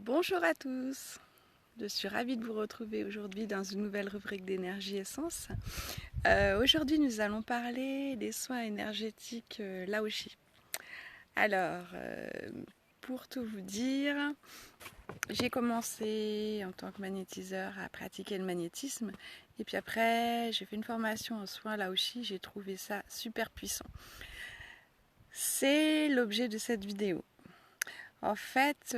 Bonjour à tous, je suis ravie de vous retrouver aujourd'hui dans une nouvelle rubrique d'énergie essence. Aujourd'hui nous allons parler des soins énergétiques Laoshi. Alors, pour tout vous dire, j'ai commencé en tant que magnétiseur à pratiquer le magnétisme et puis après j'ai fait une formation en soins Laoshi, j'ai trouvé ça super puissant. C'est l'objet de cette vidéo. En fait,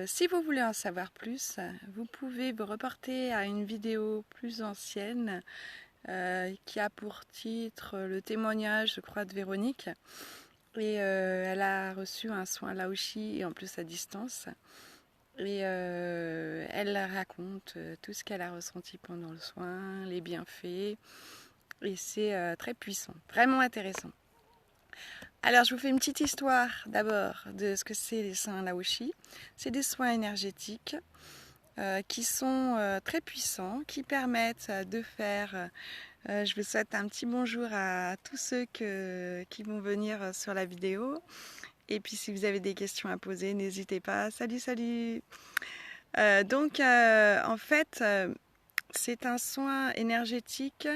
si vous voulez en savoir plus, vous pouvez vous reporter à une vidéo plus ancienne qui a pour titre le témoignage, je crois, de Véronique. Et elle a reçu un soin Laoshi et en plus à distance. Et elle raconte tout ce qu'elle a ressenti pendant le soin, les bienfaits. Et c'est très puissant, vraiment intéressant. Alors, je vous fais une petite histoire d'abord de ce que c'est les soins Laoshi. C'est des soins énergétiques qui sont très puissants, qui permettent de faire. Je vous souhaite un petit bonjour à tous ceux qui vont venir sur la vidéo. Et puis, si vous avez des questions à poser, n'hésitez pas. Salut, salut. En fait, c'est un soin énergétique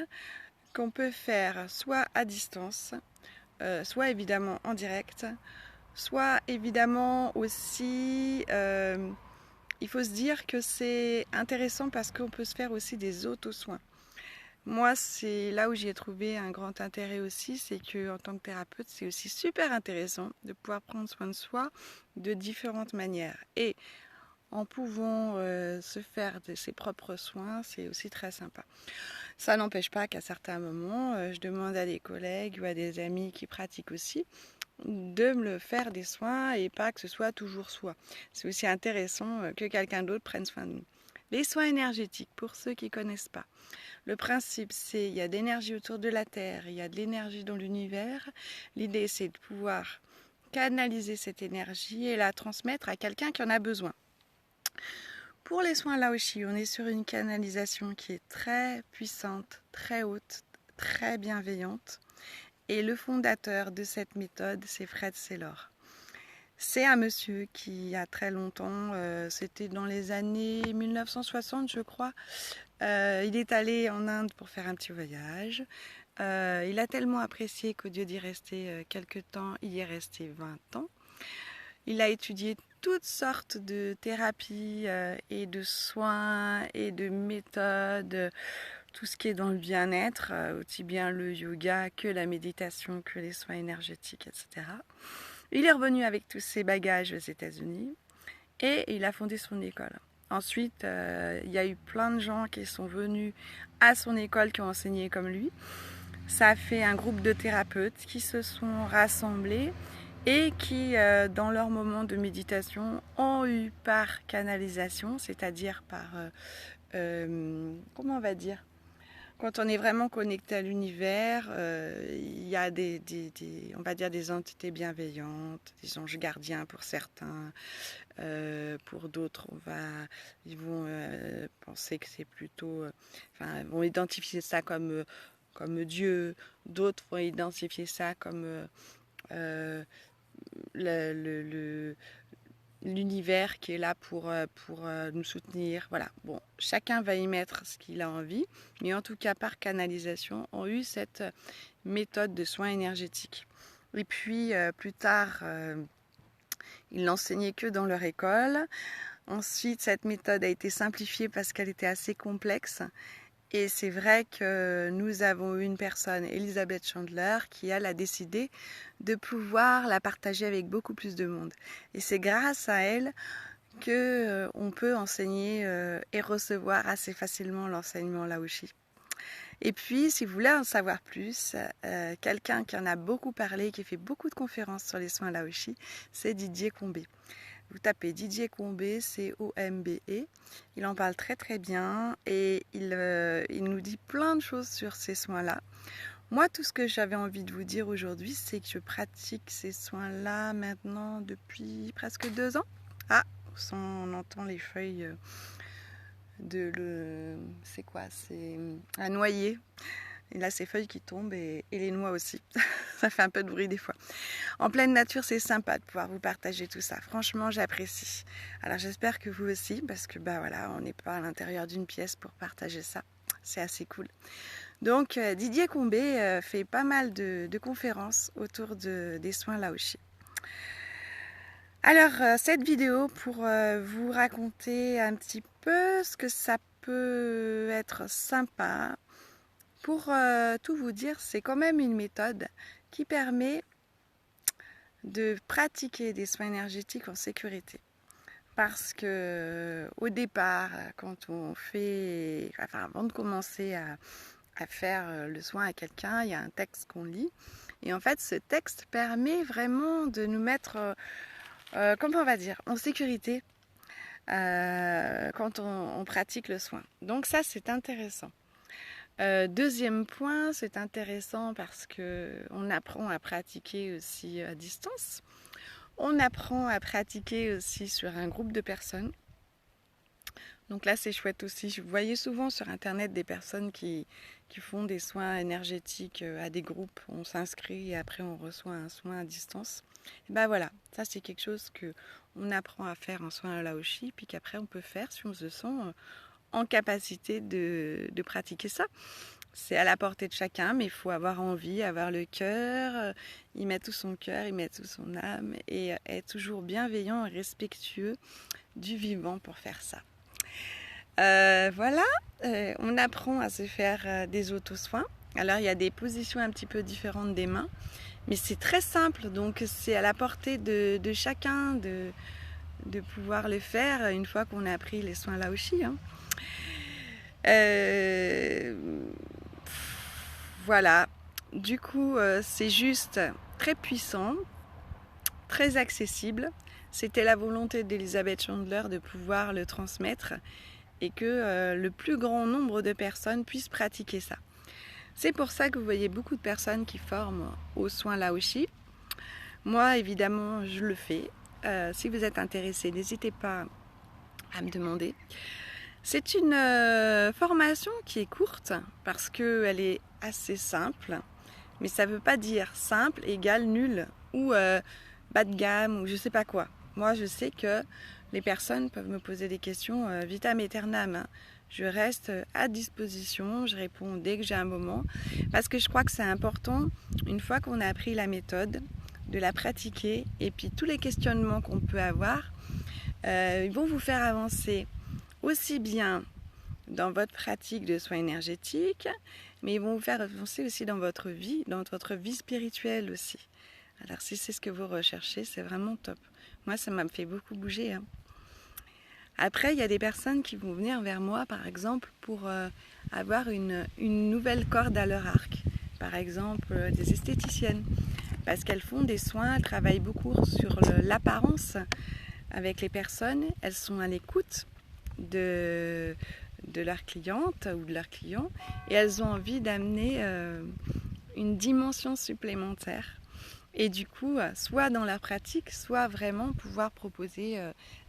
qu'on peut faire soit à distance, soit évidemment en direct, soit évidemment aussi, il faut se dire que c'est intéressant parce qu'on peut se faire aussi des auto-soins. Moi, c'est là où j'y ai trouvé un grand intérêt aussi, c'est que en tant que thérapeute, c'est aussi super intéressant de pouvoir prendre soin de soi de différentes manières. Et en pouvant se faire ses propres soins, c'est aussi très sympa. Ça n'empêche pas qu'à certains moments, je demande à des collègues ou à des amis qui pratiquent aussi de me faire des soins et pas que ce soit toujours soi. C'est aussi intéressant que quelqu'un d'autre prenne soin de nous. Les soins énergétiques, pour ceux qui ne connaissent pas. Le principe, c'est il y a de l'énergie autour de la Terre, il y a de l'énergie dans l'univers. L'idée, c'est de pouvoir canaliser cette énergie et la transmettre à quelqu'un qui en a besoin. Pour les soins Laoshi, on est sur une canalisation qui est très puissante, très haute, très bienveillante. Et le fondateur de cette méthode, c'est Fred Saylor. C'est un monsieur qui, il y a très longtemps, c'était dans les années 1960, je crois, il est allé en Inde pour faire un petit voyage. Il a tellement apprécié qu'au lieu d'y rester quelques temps, il y est resté 20 ans. Il a étudié toutes sortes de thérapies et de soins et de méthodes, tout ce qui est dans le bien-être, aussi bien le yoga que la méditation, que les soins énergétiques, etc. Il est revenu avec tous ses bagages aux États-Unis et il a fondé son école. Ensuite, il y a eu plein de gens qui sont venus à son école, qui ont enseigné comme lui. Ça a fait un groupe de thérapeutes qui se sont rassemblés et qui, dans leur moment de méditation, ont eu par canalisation, c'est-à-dire par, comment on va dire, quand on est vraiment connecté à l'univers, il y a on va dire des entités bienveillantes, des anges gardiens pour certains, pour d'autres, ils vont penser que c'est plutôt, enfin, vont identifier ça comme Dieu, d'autres vont identifier ça comme euh, le, l'univers qui est là pour nous soutenir. Voilà. Bon, chacun va y mettre ce qu'il a envie, mais en tout cas, par canalisation, ont eu cette méthode de soins énergétiques. Et puis, plus tard, ils l'enseignaient que dans leur école. Ensuite, cette méthode a été simplifiée parce qu'elle était assez complexe. Et c'est vrai que nous avons une personne, Elisabeth Chandler, qui elle a décidé de pouvoir la partager avec beaucoup plus de monde. Et c'est grâce à elle que on peut enseigner et recevoir assez facilement l'enseignement Laoshi. Et puis, si vous voulez en savoir plus, quelqu'un qui en a beaucoup parlé, qui fait beaucoup de conférences sur les soins Laoshi, c'est Didier Combé. Vous tapez Didier Combé, C-O-M-B-E. Il en parle très très bien et il nous dit plein de choses sur ces soins-là. Moi, tout ce que j'avais envie de vous dire aujourd'hui, c'est que je pratique ces soins-là maintenant depuis presque 2 ans. Ah, on entend les feuilles c'est quoi? C'est un noyer. Et là, ces feuilles qui tombent et les noix aussi. Ça fait un peu de bruit des fois. En pleine nature, c'est sympa de pouvoir vous partager tout ça. Franchement, j'apprécie. Alors, j'espère que vous aussi, parce que bah voilà, on n'est pas à l'intérieur d'une pièce pour partager ça. C'est assez cool. Donc, Didier Combet fait pas mal de conférences autour des soins Laoshi. Alors, cette vidéo pour vous raconter un petit peu ce que ça peut être sympa. Pour tout vous dire, c'est quand même une méthode qui permet de pratiquer des soins énergétiques en sécurité. Parce que au départ, quand on fait, enfin avant de commencer à faire le soin à quelqu'un, il y a un texte qu'on lit. Et en fait, ce texte permet vraiment de nous mettre, comment on va dire, en sécurité quand on pratique le soin. Donc ça, c'est intéressant. Deuxième point, c'est intéressant parce qu'on apprend à pratiquer aussi à distance. On apprend à pratiquer aussi sur un groupe de personnes. Donc là, c'est chouette aussi. Je voyais souvent sur Internet des personnes qui font des soins énergétiques à des groupes. On s'inscrit et après on reçoit un soin à distance. Et ben voilà, ça c'est quelque chose qu'on apprend à faire en soin à Laoshi, puis qu'après on peut faire si on se sent en capacité de pratiquer ça. C'est à la portée de chacun, mais il faut avoir envie, avoir le cœur, y mettre tout son cœur, y mettre toute son âme et être toujours bienveillant et respectueux du vivant pour faire ça. Voilà, on apprend à se faire des auto-soins. Alors il y a des positions un petit peu différentes des mains, mais c'est très simple, donc c'est à la portée de chacun de pouvoir le faire une fois qu'on a appris les soins Laoshi. Hein. Voilà, du coup c'est juste très puissant, très accessible. C'était la volonté d'Elizabeth Chandler de pouvoir le transmettre et que le plus grand nombre de personnes puissent pratiquer ça. C'est pour ça que vous voyez beaucoup de personnes qui forment aux soins Laoshi. Moi, évidemment, je le fais. Si vous êtes intéressé, n'hésitez pas à me demander. C'est une formation qui est courte parce qu'elle est assez simple, mais ça ne veut pas dire simple égale nul ou bas de gamme ou je ne sais pas quoi. Moi, je sais que les personnes peuvent me poser des questions vitam aeternam. Hein. Je reste à disposition, je réponds dès que j'ai un moment, parce que je crois que c'est important, une fois qu'on a appris la méthode, de la pratiquer, et puis tous les questionnements qu'on peut avoir, ils vont vous faire avancer aussi bien dans votre pratique de soins énergétiques, mais ils vont vous faire avancer aussi dans votre vie spirituelle aussi. Alors si c'est ce que vous recherchez, c'est vraiment top. Moi, ça m'a fait beaucoup bouger. Hein. Après, il y a des personnes qui vont venir vers moi, par exemple, pour avoir une nouvelle corde à leur arc. Par exemple, des esthéticiennes. Parce qu'elles font des soins, elles travaillent beaucoup sur l'apparence avec les personnes. Elles sont à l'écoute de leurs clientes ou de leurs clients et elles ont envie d'amener une dimension supplémentaire et du coup soit dans leur pratique soit vraiment pouvoir proposer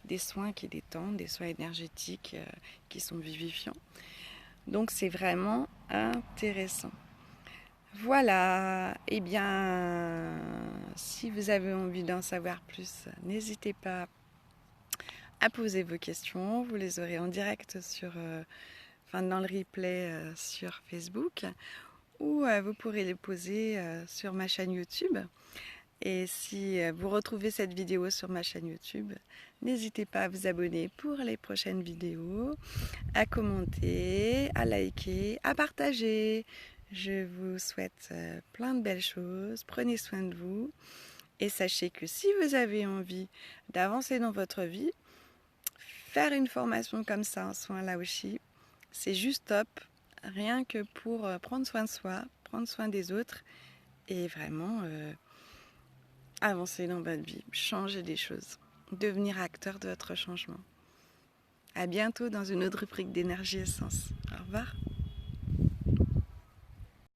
des soins qui détendent, des soins énergétiques qui sont vivifiants. Donc c'est vraiment intéressant. Voilà, et bien si vous avez envie d'en savoir plus, n'hésitez pas à poser vos questions. Vous les aurez en direct dans le replay sur Facebook ou vous pourrez les poser sur ma chaîne YouTube. Et si vous retrouvez cette vidéo sur ma chaîne YouTube, n'hésitez pas à vous abonner pour les prochaines vidéos, à commenter, à liker, à partager. Je vous souhaite plein de belles choses. Prenez soin de vous. Et sachez que si vous avez envie d'avancer dans votre vie, faire une formation comme ça en soins Laoshi, c'est juste top, rien que pour prendre soin de soi, prendre soin des autres et vraiment avancer dans votre vie, changer des choses, devenir acteur de votre changement. À bientôt dans une autre rubrique d'énergie essence. Au revoir.